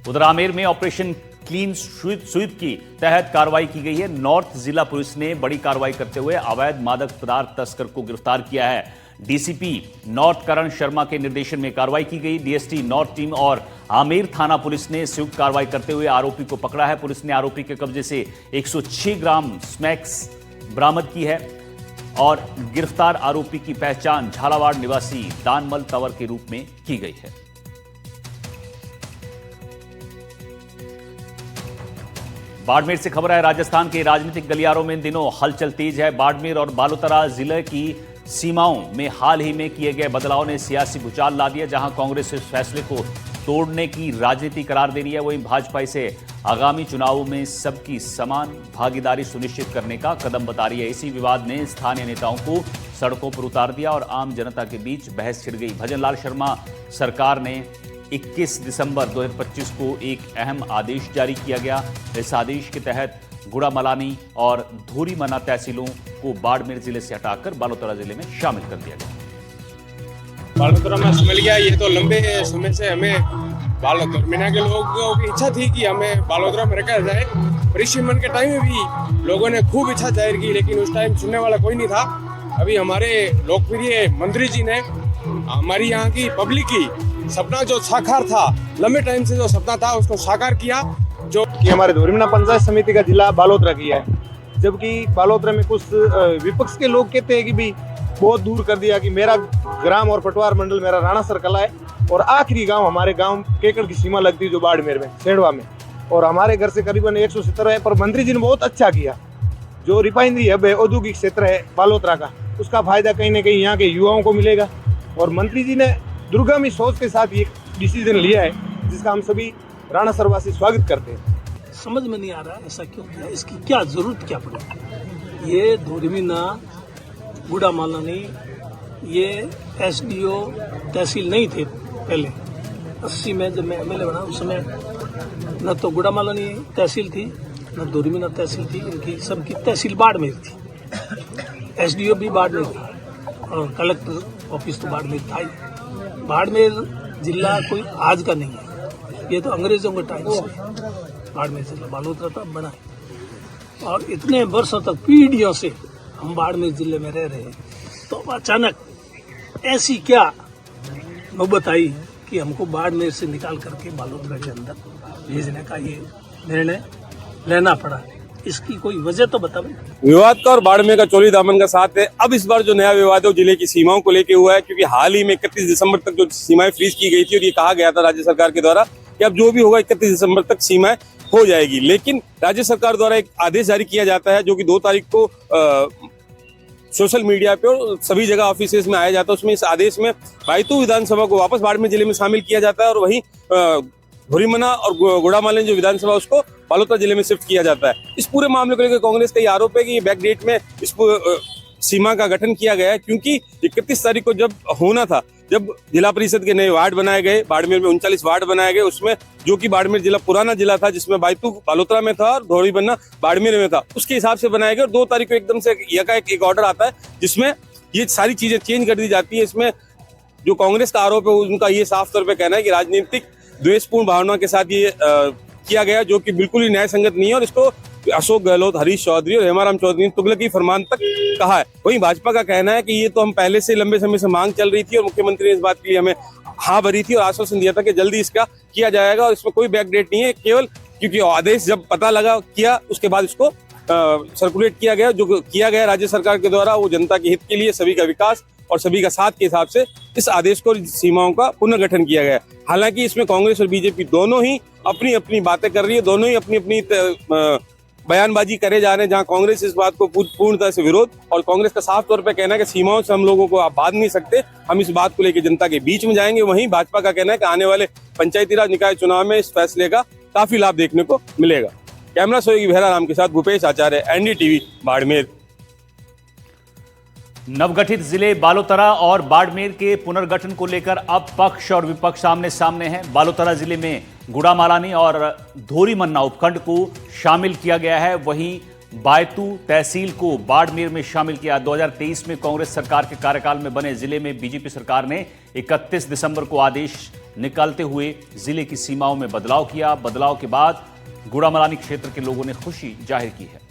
उधर आमेर में operation clean sweep की तहत कार्रवाई की गई है। नॉर्थ जिला पुलिस ने बड़ी कार्रवाई करते हुए अवैध मादक पदार्थ तस्कर को गिरफ्तार किया है। डीसीपी नॉर्थ करण शर्मा के निर्देशन में कार्रवाई की गई। डीएसटी नॉर्थ टीम और आमेर थाना पुलिस ने संयुक्त कार्रवाई करते हुए आरोपी को पकड़ा है। पुलिस ने आरोपी के कब्जे से 106 ग्राम स्मैक्स बरामद की है और गिरफ्तार आरोपी की पहचान झालावाड़ निवासी दानमल तंवर के रूप में की गई है। बाड़मेर से खबर है, राजस्थान के राजनीतिक गलियारों में इन दिनों हलचल तेज है। बाड़मेर और बालोतरा जिले की सीमाओं में हाल ही में किए गए बदलाव ने सियासी भूचाल ला दिया। जहां कांग्रेस इस फैसले को तोड़ने की राजनीति करार दे रही है, वहीं भाजपा इसे आगामी चुनावों में सबकी समान भागीदारी सुनिश्चित करने का कदम बता रही है। इसी विवाद ने स्थानीय नेताओं को सड़कों पर उतार दिया और आम जनता के बीच बहस छिड़ गई। भजनलाल शर्मा सरकार ने 21 दिसंबर 2025 को एक अहम आदेश जारी किया गया। इस आदेश के तहत गुड़ामलानी और धोरीमना तहसीलों को बाड़मेर जिले से हटाकर बालोतरा जिले में शामिल कर दिया गया। बालोतरा में शामिल किया, ये तो लंबे समय से हमें धोरीमना के लोगों की इच्छा थी कि हमें बालोतरा में रखा जाए। परिसीमन के टाइम में भी लोगों ने खूब इच्छा जाहिर की, लेकिन उस टाइम सुनने वाला कोई नहीं था। अभी हमारे लोकप्रिय मंत्री जी ने हमारी यहाँ की पब्लिक की सपना जो साकार था, लंबे टाइम से जो सपना था, उसको साकार किया। जो कि हमारे धोरीमना पंचायत समिति का जिला बालोतरा किया है, जबकि बालोतरा में कुछ विपक्ष के लोग कहते हैं कि भी बहुत दूर कर दिया, कि मेरा ग्राम और पटवार मंडल मेरा राणा सर्कल है और आखिरी गांव हमारे गांव केकड़ की सीमा लगती है जो बाड़मेर में सेड़वा में, और हमारे घर से करीबन 170 है। पर मंत्री जी ने बहुत अच्छा किया। जो रिफाइनरी हब है, औद्योगिक क्षेत्र है बालोतरा का, उसका फायदा कहीं ना कहीं यहाँ के युवाओं को मिलेगा। और मंत्री जी ने दूरगामी सोच के साथ ये डिसीजन लिया है, जिसका हम सभी राणा सरवासी स्वागत करते हैं। समझ में नहीं आ रहा ऐसा क्यों किया, इसकी क्या जरूरत क्या पड़ी। ये धोरीमना गुड़ामलानी ये एसडीओ तहसील नहीं थे पहले। 80 में जब मैं एमएलए बना उस समय न तो गुड़ामलानी तहसील थी न धोरीमना तहसील थी। इनकी सबकी तहसील बाड़मेर थी, एसडीओ भी बाड़मेर थी और कलेक्टर ऑफिस तो बाड़मेर था ही। बाड़मेर जिला कोई आज का नहीं है, ये तो अंग्रेजों के टाइम से बाड़मेर जिला बालोतरा तब बना है। और इतने वर्षों तक पीढ़ियों से हम बाड़मेर जिले में रह रहे हैं, तो अचानक ऐसी क्या नौबत आई कि हमको बाड़मेर से निकाल करके बालोतरा के अंदर भेजने का ये निर्णय लेना पड़ा। इसकी कोई वजह तो बताओ। विवाद का और बाड़मेर का चोली दामन का साथ है। अब इस बार जो नया विवाद है वो जिले की सीमाओं को लेकर हुआ है, क्योंकि हाल ही में 31 दिसंबर तक जो सीमाएं फ्रीज की गई थी और ये कहा गया था राज्य सरकार के द्वारा कि अब जो भी होगा 31 दिसंबर तक सीमाएं हो जाएगी। लेकिन राज्य सरकार द्वारा एक आदेश जारी किया जाता है जो कि 2 तारीख को सोशल मीडिया पे और सभी जगह ऑफिसेज में आया जाता है। उसमें इस आदेश में बायतू विधानसभा को वापस बाड़मेर जिले में शामिल किया जाता है और वहीं धोरीमना और गुड़ामलानी जो विधानसभा उसको बालोतरा जिले में शिफ्ट किया जाता है। इस पूरे मामले को लेकर कांग्रेस का ये आरोप है कि ये बैकडेट में इस सीमा का गठन किया गया है, क्योंकि 31 तारीख को जब होना था, जब जिला परिषद के नए वार्ड बनाए गए, बाड़मेर में 39 वार्ड बनाए गए, उसमें जो कि बाड़मेर जिला पुराना जिला था जिसमें बायतू बालोतरा में था और धोरीमना बाड़मेर में था, उसके हिसाब से बनाए गए। और 2 तारीख को एकदम से एकाएक एक ऑर्डर आता है जिसमें ये सारी चीजें चेंज कर दी जाती है। इसमें जो कांग्रेस का आरोप है उनका ये साफ तौर पर कहना है कि राजनीतिक द्वेषपूर्ण भावना के साथ ये किया गया, जो कि बिल्कुल ही न्याय संगत नहीं है। और इसको अशोक गहलोत, हरीश चौधरी और हेमाराम चौधरी ने तुगलकी फरमान तक कहा है। वहीं भाजपा का कहना है कि ये तो हम पहले से लंबे समय से मांग चल रही थी और मुख्यमंत्री ने इस बात के लिए हमें हाँ भरी थी और आश्वासन दिया था कि जल्दी इसका किया जाएगा और इसमें कोई बैकडेट नहीं है, केवल क्योंकि आदेश जब पता लगा किया उसके बाद इसको सर्कुलेट किया गया। जो किया गया राज्य सरकार के द्वारा वो जनता के हित के लिए, सभी का विकास और सभी का साथ के हिसाब से इस आदेश को सीमाओं का पुनर्गठन किया गया। हालांकि इसमें कांग्रेस और बीजेपी दोनों ही अपनी अपनी बातें कर रही है, दोनों ही अपनी अपनी बयानबाजी करे जा रहे हैं। जहां कांग्रेस इस बात को पूर्णतः से विरोध और कांग्रेस का साफ तौर पे कहना है कि सीमाओं से हम लोगों को आप बांध नहीं सकते, हम इस बात को लेकर जनता के बीच में जाएंगे। वहीं भाजपा का कहना है कि आने वाले पंचायती राज निकाय चुनाव में इस फैसले का काफी लाभ देखने को मिलेगा। कैमरा सहयोगी भेरा राम के साथ भूपेश आचार्य, एनडीटीवी, बाड़मेर। नवगठित जिले बालोतरा और बाड़मेर के पुनर्गठन को लेकर अब पक्ष और विपक्ष आमने सामने हैं। बालोतरा जिले में गुड़ामलानी और धोरीमन्ना उपखंड को शामिल किया गया है, वहीं बायतू तहसील को बाड़मेर में शामिल किया। 2023 में कांग्रेस सरकार के कार्यकाल में बने जिले में बीजेपी सरकार ने 31 दिसंबर को आदेश निकालते हुए जिले की सीमाओं में बदलाव किया। बदलाव के बाद गुड़ामलानी क्षेत्र के लोगों ने खुशी जाहिर की है।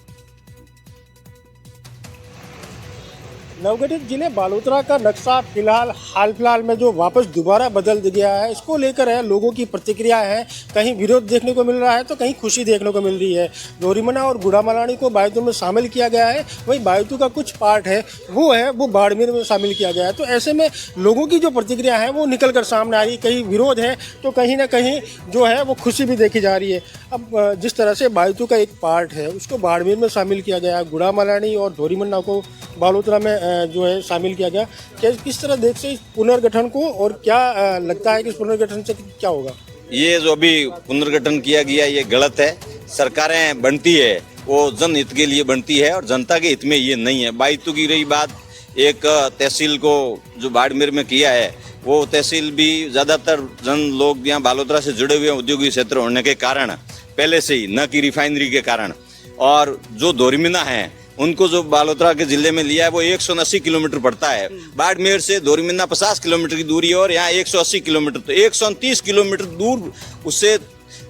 नवगठित जिले बालोतरा का नक्शा हाल फिलहाल में जो वापस दोबारा बदल गया है, इसको लेकर है लोगों की प्रतिक्रिया है। कहीं विरोध देखने को मिल रहा है तो कहीं खुशी देखने को मिल रही है। दोरीमन्ना और गुड़ामलानी को बायतू में शामिल किया गया है, वहीं बायतू का कुछ पार्ट है वो बाड़मेर में शामिल किया गया है। तो ऐसे में लोगों की जो प्रतिक्रिया है वो निकल कर सामने आ रही है। कहीं विरोध है तो कहीं ना कहीं जो है वो खुशी भी देखी जा रही है। अब जिस तरह से बायतू का एक पार्ट है उसको बाड़मेर में शामिल किया गया, गुड़ामलानी और दोरीमन्ना को बालोतरा में जो है शामिल किया गया, किस तरह देख से इस पुनर्गठन को, और क्या लगता है कि इस पुनर्गठन से क्या होगा? ये जो अभी पुनर्गठन किया गया ये गलत है। सरकारें बनती है वो जनहित के लिए बनती है और जनता के हित में ये नहीं है। बायतू की रही बात, एक तहसील को जो बाड़मेर में किया है वो तहसील भी ज़्यादातर जन लोग यहाँ बालोतरा से जुड़े हुए औद्योगिक क्षेत्र होने के कारण पहले से ही, न कि रिफाइनरी के कारण, और जो दोरीमन्ना है उनको जो बालोतरा के जिले में लिया है वो 180 किलोमीटर पड़ता है। बाड़मेर से दोरीमन्ना 50 किलोमीटर की दूरी है और यहाँ 180 किलोमीटर, तो 129 किलोमीटर दूर, उससे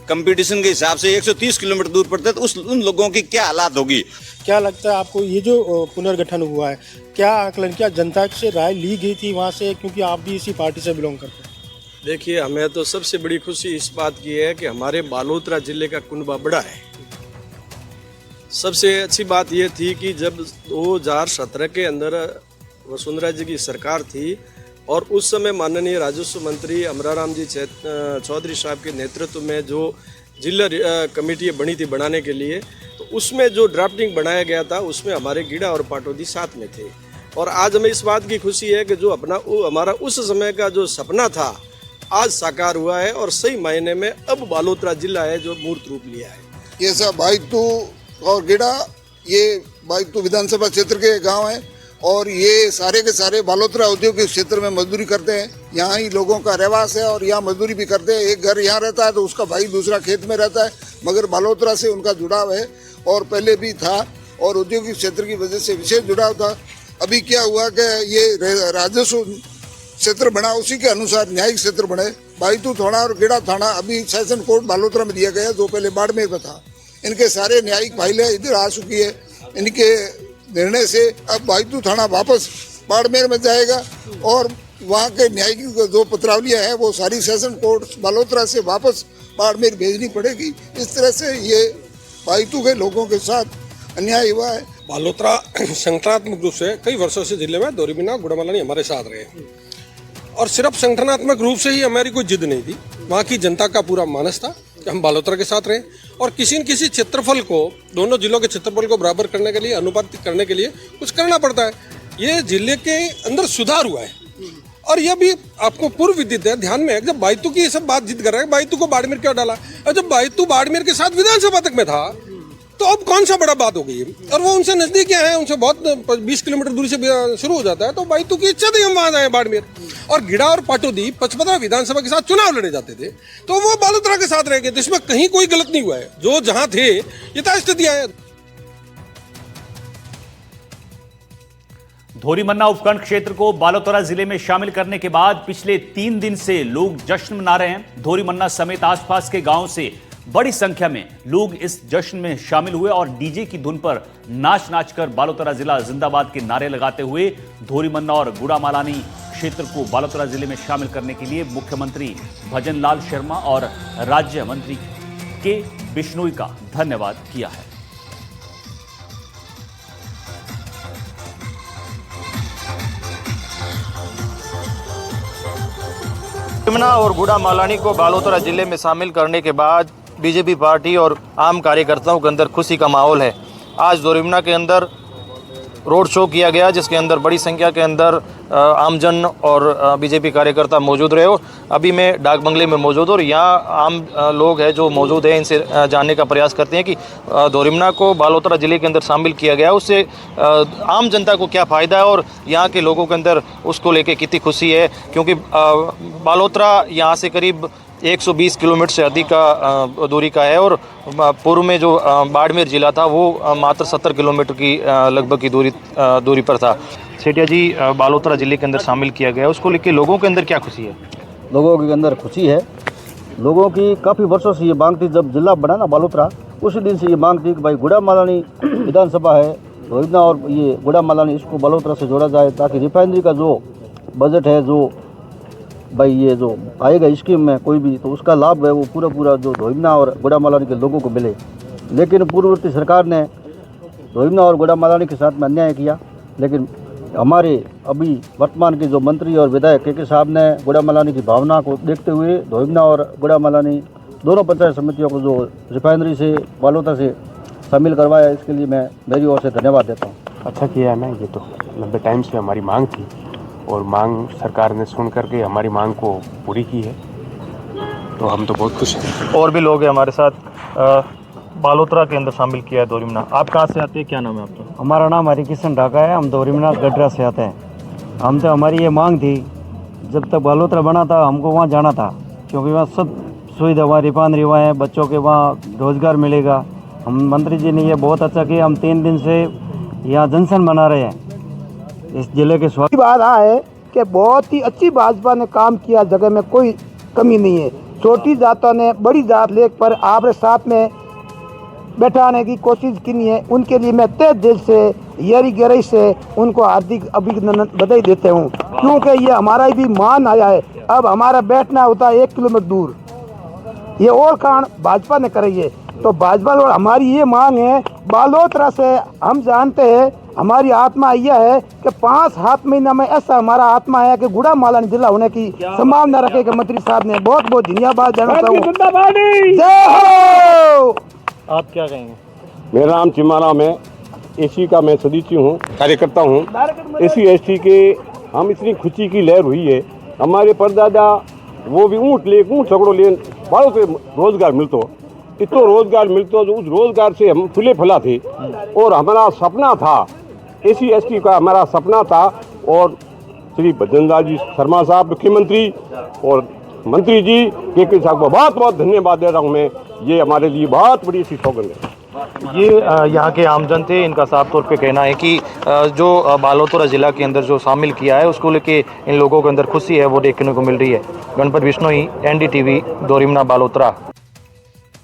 कंपटीशन के हिसाब से 130 किलोमीटर दूर पड़ता है। तो उन लोगों की क्या हालात होगी? क्या लगता है आपको ये जो पुनर्गठन हुआ है, क्या आकलन, क्या जनता से राय ली गई थी वहाँ से, क्योंकि आप भी इसी पार्टी से बिलोंग करते हैं? देखिए, हमें तो सबसे बड़ी खुशी इस बात की है कि हमारे बालोतरा जिले का कुनबा बड़ा है। सबसे अच्छी बात ये थी कि जब 2017 के अंदर वसुंधरा जी की सरकार थी और उस समय माननीय राजस्व मंत्री अमराराम जी चौधरी साहब के नेतृत्व में जो जिला कमेटी बनी थी बनाने के लिए, तो उसमें जो ड्राफ्टिंग बनाया गया था उसमें हमारे गीड़ा और पाटौदी साथ में थे। और आज हमें इस बात की खुशी है कि जो हमारा उस समय का जो सपना था आज साकार हुआ है और सही मायने में अब बालोतरा जिला है जो मूर्त रूप लिया है। ये सब बायतू और गिड़ा, ये बायतू विधानसभा क्षेत्र के गांव हैं और ये सारे के सारे बालोतरा औद्योगिक क्षेत्र में मजदूरी करते हैं। यहाँ ही लोगों का रहवास है और यहाँ मजदूरी भी करते हैं। एक घर यहाँ रहता है तो उसका भाई दूसरा खेत में रहता है, मगर बालोतरा से उनका जुड़ाव है और पहले भी था और औद्योगिक क्षेत्र की वजह से विशेष जुड़ाव था। अभी क्या हुआ कि ये राजस्व क्षेत्र बना, उसी के अनुसार न्यायिक क्षेत्र बने। बायतू थाना और गिड़ा थाना अभी सेशन कोर्ट बालोतरा में दिया गया, जो पहले बाड़मेर में था। इनके सारे न्यायिक फाइलें इधर आ चुकी है। इनके निर्णय से अब बायतू थाना वापस बाड़मेर में जाएगा और वहाँ के न्यायिक जो पत्रावलियाँ हैं वो सारी सेशन कोर्ट बालोतरा से वापस बाड़मेर भेजनी पड़ेगी। इस तरह से ये बायतू के लोगों के साथ अन्याय हुआ है। बालोतरा संगठनात्मक रूप से कई वर्षों से जिले में दोरीमन्ना गुड़ामलानी हमारे साथ रहे और सिर्फ संगठनात्मक रूप से ही हमारी कोई जिद नहीं थी। वहाँ की जनता का पूरा मानस था कि हम बालोतरा के साथ रहें और किसी न किसी क्षेत्रफल को, दोनों जिलों के क्षेत्रफल को बराबर करने के लिए, अनुपातिक करने के लिए कुछ करना पड़ता है। ये जिले के अंदर सुधार हुआ है और यह भी आपको पूर्व विदित है, ध्यान में है। जब बायतू की ये सब बात जिद कर रहा है, बायतू को बाड़मेर क्यों डाला, और जब बायतू बाड़मेर के साथ विधानसभा तक में था तो अब कौन सा बड़ा बात हो गई है। और वो उनसे नजदीक है, उनसे बहुत 20 किलोमीटर दूरी से शुरू हो जाता है। तो बायतू की इच्छा थी हम वहाँ जाए बाड़मेर। और गिड़ा और पाटौदी 55 विधानसभा के साथ चुनाव लड़े जाते थे तो वो बालोतरा के साथ रह गए। तो इसमें कहीं कोई गलत नहीं हुआ है, जो जहां थे यथास्थितियां है। धोरीमन्ना उपखंड क्षेत्र को बालोतरा जिले में शामिल करने के बाद पिछले 3 दिन से लोग जश्न मना रहे हैं। धोरीमन्ना समेत आसपास के गांव से बड़ी संख्या में लोग इस जश्न में शामिल हुए और डीजे की धुन पर नाच कर बालोतरा जिला जिंदाबाद के नारे लगाते हुए धोरीमन्ना और गुड़ामलानी क्षेत्र को बालोतरा जिले में शामिल करने के लिए मुख्यमंत्री भजन लाल शर्मा और राज्य मंत्री के बिश्नोई का धन्यवाद किया है। दोरीमन्ना और गुड़ामलानी को बालोतरा जिले में शामिल करने के बाद बीजेपी पार्टी और आम कार्यकर्ताओं के अंदर खुशी का माहौल है। आज दोरीमन्ना के अंदर रोड शो किया गया जिसके अंदर बड़ी संख्या के अंदर आमजन और बीजेपी कार्यकर्ता मौजूद रहे। और अभी मैं डाक बंगले में मौजूद हूँ और यहाँ आम लोग हैं जो मौजूद हैं, इनसे जानने का प्रयास करते हैं कि दोरीमन्ना को बालोतरा ज़िले के अंदर शामिल किया गया, उससे आम जनता को क्या फ़ायदा है और यहाँ के लोगों के अंदर उसको लेके कितनी खुशी है। क्योंकि बालोतरा यहाँ से करीब 120 किलोमीटर से अधिक का दूरी का है और पूर्व में जो बाड़मेर जिला था वो मात्र 70 किलोमीटर की लगभग की दूरी पर था। सेठिया जी, बालोतरा जिले के अंदर शामिल किया गया, उसको लेकर लोगों के अंदर क्या खुशी है? लोगों के अंदर खुशी है। लोगों की काफ़ी वर्षों से ये मांग थी, जब जिला बना ना बालोतरा उसी दिन से ये मांग थी कि भाई गुड़ामालानी विधानसभा है धोइबना और ये गुड़ामालानी इसको बालोतरा से जोड़ा जाए, ताकि रिफाइनरी का जो बजट है जो भाई ये जो आएगा स्कीम में कोई भी, तो उसका लाभ है वो पूरा जो धोइबना और गुड़ामालानी के लोगों को मिले। लेकिन पूर्ववर्ती सरकार ने धोइबना और गुड़ामालानी के साथ में अन्याय किया। लेकिन हमारे अभी वर्तमान के जो मंत्री और विधायक के साहब ने गुड़ामालानी की भावना को देखते हुए धोइबना और गुड़ामालानी दोनों पंचायत समितियों को जो रिफाइनरी से बालोतरा से शामिल करवाया, इसके लिए मैं मेरी ओर से धन्यवाद देता हूँ। अच्छा किया है ना, ये तो लंबे टाइम से हमारी मांग थी और मांग सरकार ने सुन करके हमारी मांग को पूरी की है, तो हम तो बहुत खुश हैं। और भी लोग हैं हमारे साथ। बालोतरा के अंदर शामिल किया है दोरिमना। आप कहाँ से आते हैं, क्या नाम है आपका? हमारा नाम हरिकिशन ढाका है, हम दोरिमना गडरा से आते हैं। हम तो हमारी ये मांग थी, जब तक बालोतरा बना था हमको वहाँ जाना था, क्योंकि वहाँ सब सुविधा, वहाँ रिफाइनरी वहाँ है, बच्चों के वहाँ रोजगार मिलेगा। हम मंत्री जी ने ये बहुत अच्छा किया। हम 3 दिन से यहाँ जंक्शन बना रहे हैं इस जिले के स्वास्थ्य। बात है कि बहुत ही अच्छी भाजपा ने काम किया, जगह में कोई कमी नहीं है। छोटी जातों ने बड़ी जात लेख पर आपके साथ में बैठाने की कोशिश की है, उनके लिए मैं तहे दिल से यारी गहराई से उनको हार्दिक अभिनंदन बधाई देते हूँ, क्योंकि ये हमारा भी मान आया है। अब हमारा बैठना होता है 1 किलोमीटर दूर, ये और कारण भाजपा ने कराई है। तो भाजपा और हमारी ये मांग है, बालोतरा से हम जानते हैं हमारी आत्मा यह है कि 5-7 महीना में ऐसा हमारा आत्मा है कि गुड़ामालानी जिला होने की संभावना रखेगा। मंत्री साहब ने बहुत बहुत धन्यवाद देना चाहूँगा। जय हो। आप क्या कहेंगे? मेरा नाम चिमाराम है, एसी का मैं सदस्य हूँ, कार्यकर्ता हूँ। एसी एसटी के हम इतनी खुशी की लहर हुई है। हमारे परदादा वो भी ऊँट छकड़ो ले बालों से रोजगार मिलतो, इतना रोजगार मिलतो जो उस रोजगार से हम फुले फला थे। और हमारा सपना था, एसी एसटी का हमारा सपना था। और श्री भजनलाल जी शर्मा साहब मुख्यमंत्री और मंत्री जी के साहब को बहुत बहुत धन्यवाद दे रहा हूँ मैं। ये हमारे लिए बहुत बड़ी सी सौगंध है। ये यहाँ के आमजन थे, इनका साफ तौर पे कहना है कि जो बालोतरा जिला के अंदर जो शामिल किया है उसको लेके इन लोगों के अंदर खुशी है, वो देखने को मिल रही है। गणपत बिश्नोई, NDTV, दोरिमना, बालोतरा।